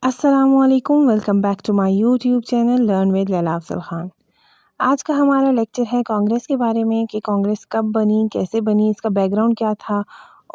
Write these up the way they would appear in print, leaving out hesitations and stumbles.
अस्सलामुअलैकुम, welcome back to my YouTube channel learn with Laila Afzal Khan. आज का हमारा लेक्चर है कांग्रेस के बारे में कि कांग्रेस कब बनी, कैसे बनी, इसका बैकग्राउंड क्या था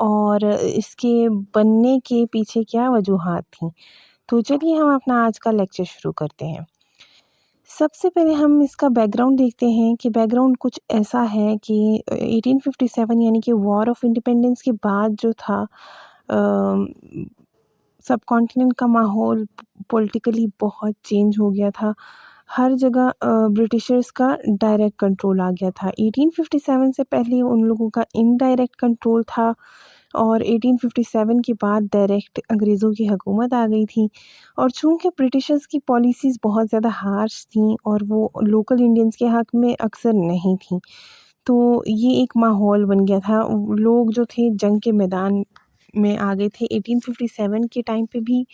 और इसके बनने के पीछे क्या वजूहात थी। तो चलिए हम अपना आज का लेक्चर शुरू करते हैं। सबसे पहले हम इसका बैकग्राउंड देखते हैं कि बैकग्राउंड कुछ ऐसा है कि 1857 यानी कि वॉर ऑफ इंडिपेंडेंस के बाद जो था सब कॉन्टिनेंट का माहौल पॉलिटिकली बहुत चेंज हो गया था। हर जगह ब्रिटिशर्स का डायरेक्ट कंट्रोल आ गया था। 1857 से पहले उन लोगों का इनडायरेक्ट कंट्रोल था और 1857 के बाद डायरेक्ट अंग्रेज़ों की हुकूमत आ गई थी। और चूँकि ब्रिटिशर्स की पॉलिसीज़ बहुत ज़्यादा हार्श थीं और वो लोकल इंडियंस के हक़ में अक्सर नहीं थीं, तो ये एक माहौल बन गया था। लोग जो थे जंग के मैदान में आ गए थे 1857 के टाइम पे भी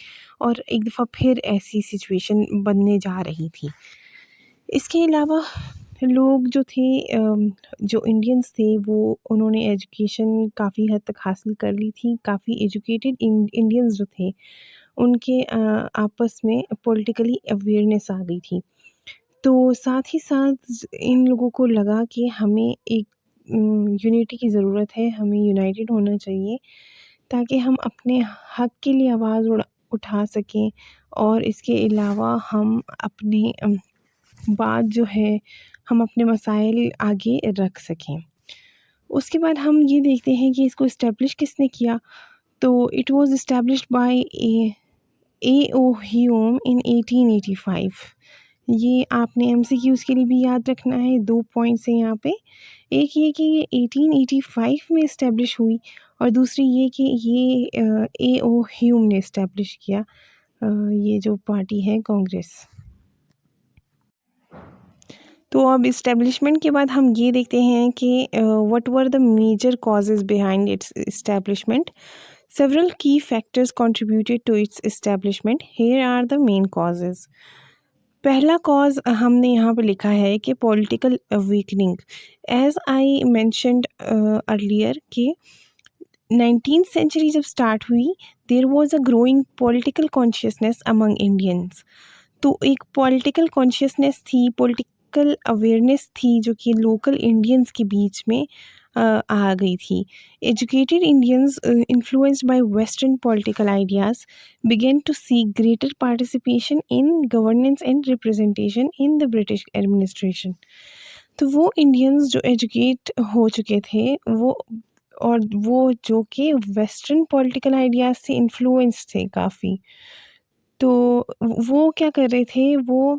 और एक दफ़ा फिर ऐसी सिचुएशन बनने जा रही थी। इसके अलावा लोग जो थे जो इंडियंस थे वो उन्होंने एजुकेशन काफ़ी हद तक हासिल कर ली थी। काफ़ी एजुकेटेड इंडियंस जो थे उनके आपस में पॉलिटिकली अवेयरनेस आ गई थी। तो साथ ही साथ इन लोगों को लगा कि हमें एक यूनिटी की ज़रूरत है, हमें यूनाइटेड होना चाहिए ताकि हम अपने हक़ के लिए आवाज़ उठा सकें और इसके अलावा हम अपने बात जो है हम अपने मसाइल आगे रख सकें। उसके बाद हम ये देखते हैं कि इसको इस्टेब्लिश किसने किया, तो it was established by A O. Hume in 1885। ये आपने एमसीक्यूज़ के लिए भी याद रखना है। 2 पॉइंट्स हैं यहाँ पे। एक ये कि ये 1885 में इस्टेब्लिश हुई और दूसरी ये कि ये ए.ओ. ह्यूम ने इस्टेब्लिश किया ये जो पार्टी है कांग्रेस। तो अब इस्टेब्लिशमेंट के बाद हम ये देखते हैं कि what were the major causes behind its establishment. Several key factors contributed to its establishment. Here are the main causes. पहला कॉज हमने यहाँ पे लिखा है कि political weakening. As I mentioned earlier कि 19th सेंचुरी जब स्टार्ट हुई there was a growing political consciousness among Indians. तो एक पॉलिटिकल कॉन्शियसनेस थी, पॉलिटिकल अवेयरनेस थी जो कि लोकल इंडियंस के बीच में आ गई थी। Educated Indians influenced by western political ideas began to seek greater participation in governance and representation in the British administration. तो वो इंडियंस जो एजुकेट हो चुके थे वो जो कि वेस्टर्न पॉलिटिकल आइडियाज़ से इन्फ्लुएंस थे काफ़ी, तो वो क्या कर रहे थे, वो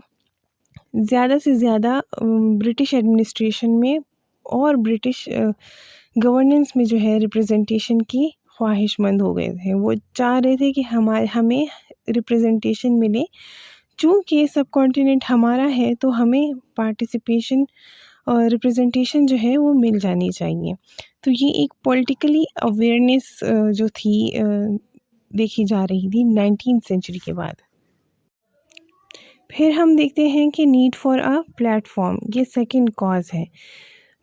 ज़्यादा से ज़्यादा ब्रिटिश एडमिनिस्ट्रेशन में और ब्रिटिश गवर्नेंस में जो है रिप्रेजेंटेशन की ख्वाहिशमंद हो गए थे। वो चाह रहे थे कि हमें रिप्रेजेंटेशन मिले। चूँकि सब कॉन्टिनेंट हमारा है तो हमें पार्टिसिपेशन और रिप्रेजेंटेशन जो है वो मिल जानी चाहिए। तो ये एक पॉलिटिकली अवेयरनेस जो थी देखी जा रही थी 19th सेंचुरी के बाद। फिर हम देखते हैं कि नीड फॉर अ प्लेटफॉर्म, ये सेकंड कॉज है।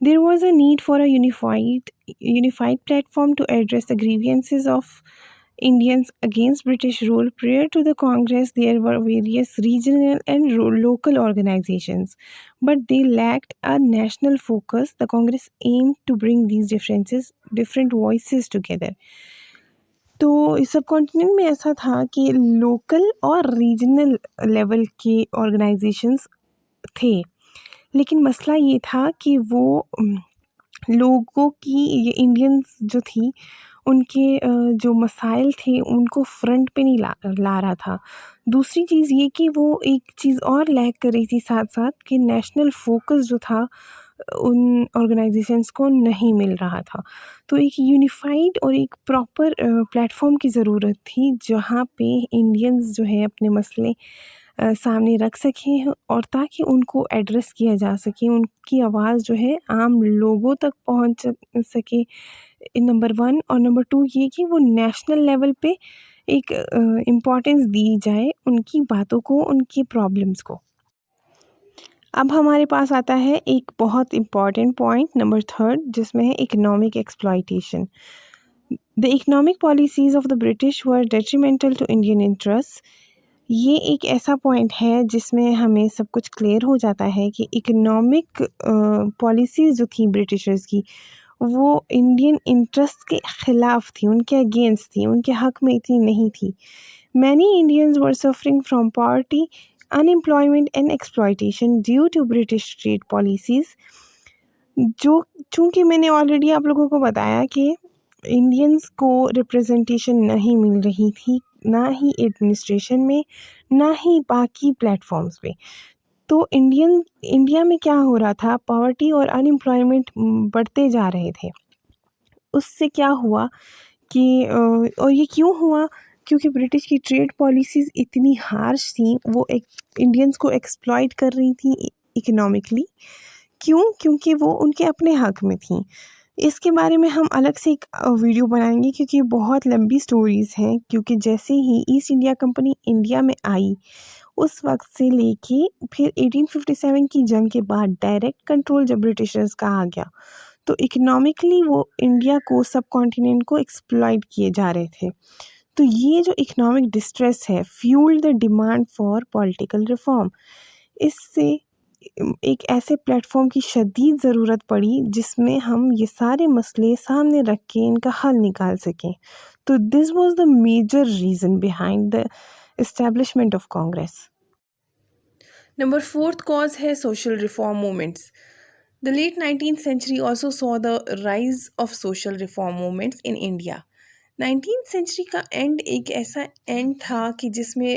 There was a need for a unified platform to address the grievances of Indians against British rule. Prior to the Congress, there were various regional and local organizations, but they lacked a national focus. The Congress aimed to bring these different voices together. तो इस सब continent में ऐसा था कि local और regional level के organisations थे, लेकिन मसला ये था कि वो लोगों की ये इंडियंस जो थी उनके जो मसाइल थे उनको फ्रंट पे नहीं ला रहा था। दूसरी चीज़ ये कि वो एक चीज़ और लैक कर रही थी साथ साथ कि नेशनल फोकस जो था उन ऑर्गेनाइजेशंस को नहीं मिल रहा था। तो एक यूनिफाइड और एक प्रॉपर प्लेटफॉर्म की ज़रूरत थी जहाँ पे इंडियंस जो है अपने मसले सामने रख सकें और ताकि उनको एड्रेस किया जा सके, उनकी आवाज़ जो है आम लोगों तक पहुँच सके, नंबर 1। और नंबर 2 ये कि वो नेशनल लेवल पे एक इम्पॉर्टेंस दी जाए उनकी बातों को, उनकी प्रॉब्लम्स को। अब हमारे पास आता है एक बहुत इम्पॉर्टेंट पॉइंट नंबर 3 जिसमें है economic exploitation. The economic policies of the British were detrimental to Indian interest. ये एक ऐसा पॉइंट है जिसमें हमें सब कुछ क्लियर हो जाता है कि इकोनॉमिक पॉलिसीज़ जो थी ब्रिटिशर्स की, वो इंडियन इंटरेस्ट के ख़िलाफ़ थी, उनके अगेंस्ट थी, उनके हक़ में इतनी नहीं थी। Many Indians were suffering from poverty, unemployment and exploitation due to British trade policies. जो चूँकि मैंने ऑलरेडी आप लोगों को बताया कि इंडियंस को रिप्रेजेंटेशन नहीं मिल रही थी, ना ही एडमिनिस्ट्रेशन में, ना ही बाकी प्लेटफ़ॉर्म्स पे। तो इंडिया में क्या हो रहा था, पॉवर्टी और अनएम्प्लॉयमेंट बढ़ते जा रहे थे। उससे क्या हुआ कि और ये क्यों हुआ? क्योंकि ब्रिटिश की ट्रेड पॉलिसीज़ इतनी हार्श थी, वो एक इंडियंस को एक्सप्लॉइट कर रही थी इकोनॉमिकली। क्यों? क्योंकि वो उनके अपने हक़ में थीं। इसके बारे में हम अलग से एक वीडियो बनाएँगे क्योंकि बहुत लंबी स्टोरीज़ हैं, क्योंकि जैसे ही ईस्ट इंडिया कंपनी इंडिया में आई, उस वक़्त से लेके फिर 1857 की जंग के बाद डायरेक्ट कंट्रोल जब ब्रिटिशर्स का आ गया, तो इकोनॉमिकली वो इंडिया को, सब कॉन्टिनेंट को एक्सप्लॉइट किए जा रहे थे। तो ये जो इकोनॉमिक डिस्ट्रेस है, fuelled the demand for political reform. इससे एक ऐसे प्लेटफॉर्म की शदीद ज़रूरत पड़ी जिसमें हम ये सारे मसले सामने रख के इनका हल निकाल सकें। तो this was the major reason behind the establishment of Congress. Number fourth cause है social reform movements. The late 19th century also saw the rise of social reform movements in India. 19th century का end एक ऐसा and था कि जिसमें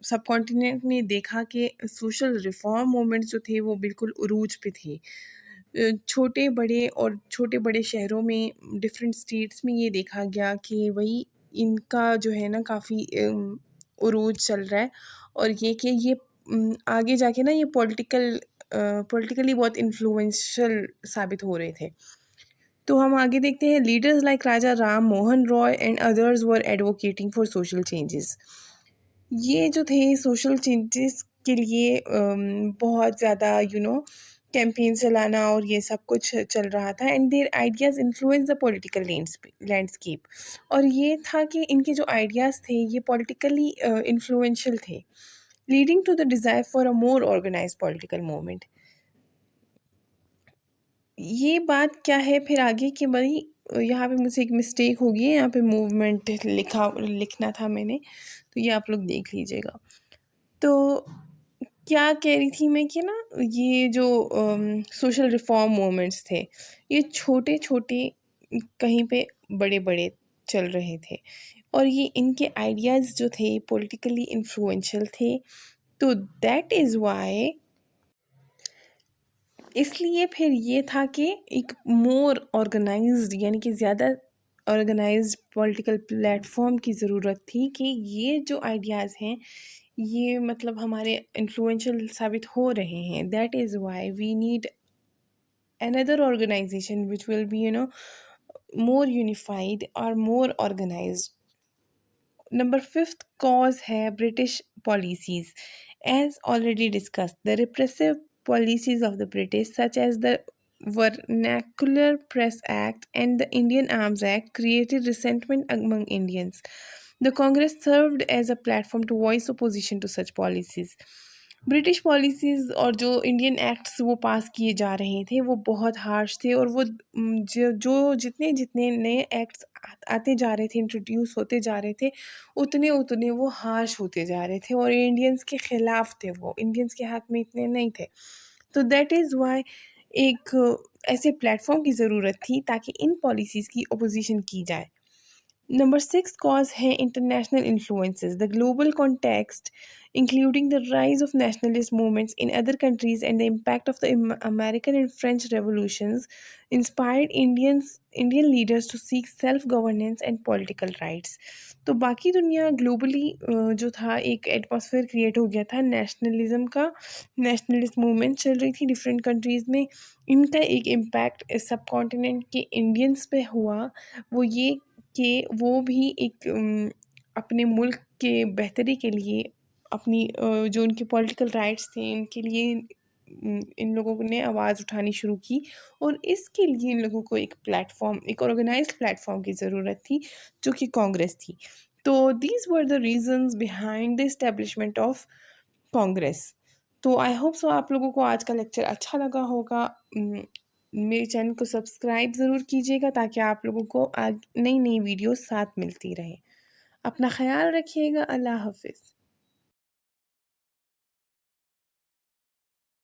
सब continent ने देखा कि सोशल रिफॉर्म मूवमेंट्स जो थे वो बिल्कुल उरूज पे थे। छोटे बड़े शहरों में, डिफरेंट स्टेट्स में ये देखा गया कि वही इनका जो है ना काफ़ी उरूज चल रहा है, और ये कि ये आगे जाके ना ये पॉलिटिकली बहुत इन्फ्लुएंशियल साबित हो रहे थे। तो हम आगे देखते हैं, leaders like Raja Ram Mohan Roy and others were advocating for social changes. ये जो थे सोशल चेंजेस के लिए बहुत ज़्यादा कैंपेन चलाना और ये सब कुछ चल रहा था, and their ideas influence the political landscape. और ये था कि इनके जो आइडियाज़ थे ये पॉलिटिकली इन्फ्लुएंशियल थे, leading to the desire for a more organised political movement. ये बात क्या है फिर आगे कि भाई यहाँ पे मुझसे एक मिस्टेक हो गई है, यहाँ पे मूवमेंट लिखना था मैंने, तो ये आप लोग देख लीजिएगा। तो क्या कह रही थी मैं कि ना ये जो सोशल रिफॉर्म मूवमेंट्स थे, ये छोटे छोटे कहीं पे बड़े बड़े चल रहे थे, और ये इनके आइडियाज़ जो थे पॉलिटिकली इन्फ्लुएंशियल थे। तो दैट इज़ वाई, इसलिए फिर ये था कि एक मोर ऑर्गेनाइज्ड, यानी कि ज़्यादा ऑर्गेनाइज्ड पॉलिटिकल प्लेटफॉर्म की ज़रूरत थी कि ये जो आइडियाज़ हैं ये मतलब हमारे इन्फ्लुएंशियल साबित हो रहे हैं। That is why we need another organization which will be more unified or more organized. Number fifth cause है British policies. As already discussed, the repressive policies of the British, such as the Vernacular Press Act and the Indian Arms Act, created resentment among Indians. The Congress served as a platform to voice opposition to such policies. British policies और जो Indian acts वो पास किए जा रहे थे वो बहुत harsh थे, और वो जो जितने जितने नए एक्ट्स आते जा रहे थे, इंट्रोड्यूस होते जा रहे थे, उतने उतने वो हार्श होते जा रहे थे और इंडियंस के ख़िलाफ़ थे, वो इंडियंस के हक़ में इतने नहीं थे। तो दैट इज़ वाई एक ऐसे प्लेटफॉर्म की ज़रूरत थी ताकि इन पॉलिसीज़ की अपोजिशन की जाए। Number six cause है international influences. The global context, including the rise of nationalist movements in other countries and the impact of the American and French revolutions, inspired Indian leaders to seek self-governance and political rights. तो बाकी दुनिया globally जो था एक atmosphere create हो गया था nationalism का, नेशनलिस्ट मूवमेंट चल रही थी डिफरेंट कंट्रीज़ में। इनका एक इम्पैक्ट सब कॉन्टिनेंट के इंडियंस पे हुआ, वो ये कि वो भी एक अपने मुल्क के बेहतरी के लिए अपनी जो उनके पॉलिटिकल राइट्स थे इनके लिए इन लोगों ने आवाज़ उठानी शुरू की, और इसके लिए इन लोगों को एक प्लेटफॉर्म, एक ऑर्गेनाइज्ड प्लेटफॉर्म की ज़रूरत थी जो कि कांग्रेस थी। तो these were the reasons behind the establishment of Congress. तो आई होप सो आप लोगों को आज का लेक्चर अच्छा लगा होगा। मेरे चैनल को सब्सक्राइब ज़रूर कीजिएगा ताकि आप लोगों को नई नई वीडियोस साथ मिलती रहे। अपना ख्याल रखिएगा। अल्लाह हाफिज़।